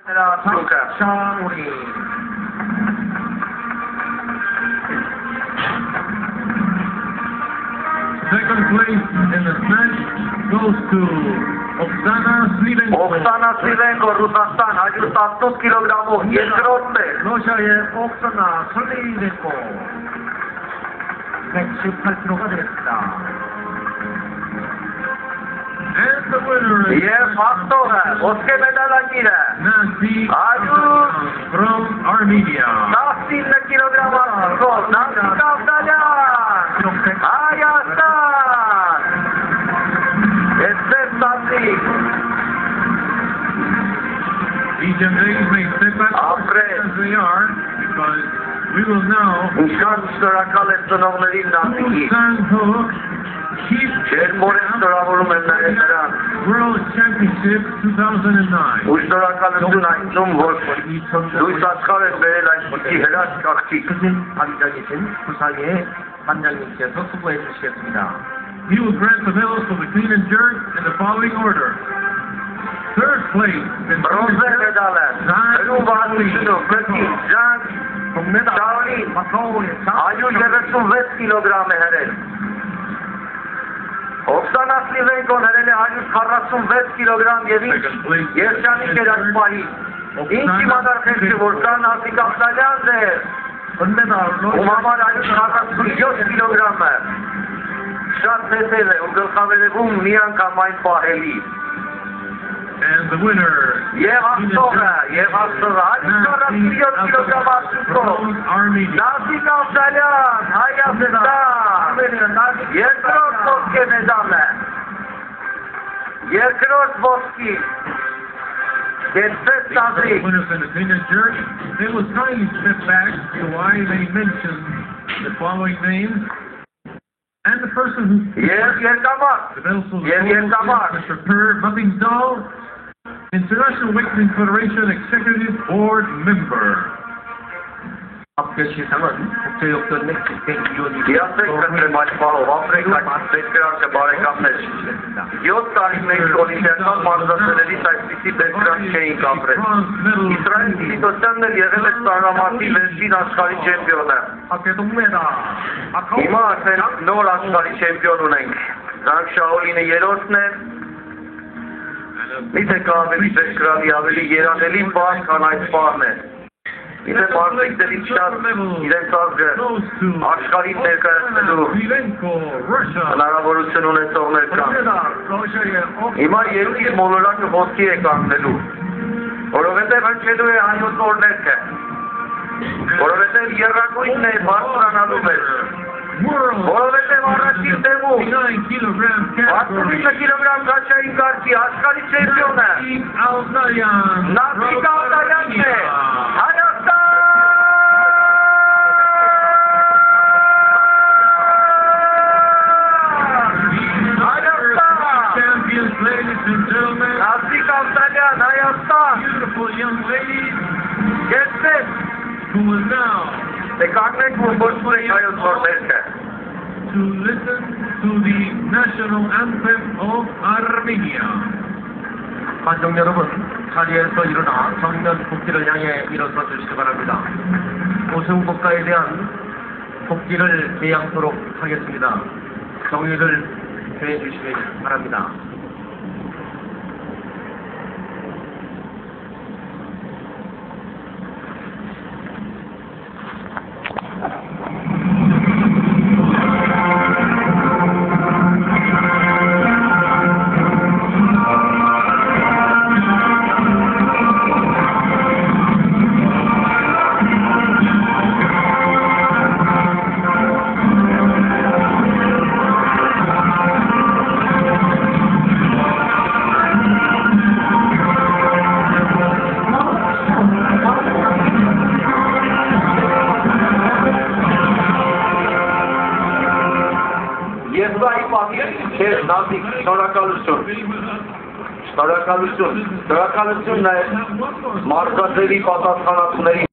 Second place in the match goes to Oksana Slivenko. Oksana Slivenko, Ռուսաստան, 118 կիլոգրամով, երկրորդն է։ 러시아의 옥사나 슬리벤코 118kg가 되었습니다. And the winner is Եվ հաղթողը, ոսկե մեդալակիրը, from Armenia. 19 կիլոգրամ արդյունքով, Նասիկ Ավդալյան, Հայաստան, Էստեր Սասիկ, Each and these may step back as they are, because we will now Ինչքան շնորհակալ եմ ծնողներին Նասիկի, Չերմորեն շնորհավորում եմ նաև նրան, World Championship 2009. ու շնորհակալություն այցում, որ լույս աշխարհ են բերել այսպիսի հրաշք աղջիկ։ 관장이신 부상의 관장님께서 수고해 주시겠습니다. He will grant the medals for the clean and jerk in the following order. Third place in Բրոնզե մեդալը, հրու վահանությունում, կրկին, Ժան Շաոլին, 136 կիլոգրամ է հրել։ Օքսանա Սլիվենկոն հրել է 146 կիլոգրամ և ինչ երջանիկ էր այս պահին։ Ինչ իմանալ խելքը, որ կա Նասիկ Ավդալյան դեր, ում համար 147 կիլոգրամը շատ նետել է, ու գլխավերևում մի անգամ այն պահելի։ And the winner Եվ հաղթողը, 147 կիլոգրամ արդյունքով, Նասիկ Ավդալյան, Հայաստան, երկրորդ ոսկե մեդալը, երկրորդ ոսկի, Էստեր Սասիկ։ winners in the clean and jerk. They will kindly step back to why they mentioned the following names. And the person who Եվ երկամար, Mr. Per Muppingdahl, International Weightlifting Federation Executive Board Member. Իասեք կտրեմ այս պահով, ապրեք այդ բեսկրանքը բարեկամներ։ 7 տարի մենք օլիմպիական մարզասերերից այսպիսի բեսկրանք չէինք ապրել։ Իսրայել Սիդոսյանն էլ եղել է ծանրամարտի վերջին աշխարհի չեմպիոնը։ Հիմա արդեն նոր աշխարհի չեմպիոն ունենք։ Զանգ Շաոլինը երրորդն է։ Միթե կա ավելի բեսկրանի ավելի երանելի պահ, քան այս պահն է։ Իդե մարդիկների շատ իրենց ազգը աշխարհին ներկայացնելու հնարավորություն ունեցողներ կան։ Հիմա երկիր մոլորակը ոտքի է կանգնելու, որովհետև հնչելու է հայոց օրհներգը, որովհետև եռագույնն է բարձրանալու մեջ, որովհետև առաջին դեմում 69 կիլոգրամ գաչային կարգի աշխարհի չեմպիոնը Նասիկ Ավդալյանն է։ Նասիկ Ավդալյան, Հայաստան, beautiful young ladies Գեցեք, who will now կանգնեք, որ գործում եք հայոց օրհներգը։ to listen to the national anthem of Armenia. 관중 여러분, 자리에서 일어나 정면 국기를 향해 일어서 주시기 바랍니다. 우승 국가에 대한 국기를 개양토록 하겠습니다. 정의를 표해 주시기 바랍니다. Նասիկ, շնորհակալություն։ Շնորհակալություն նաև մարզասերի պատասխանատուների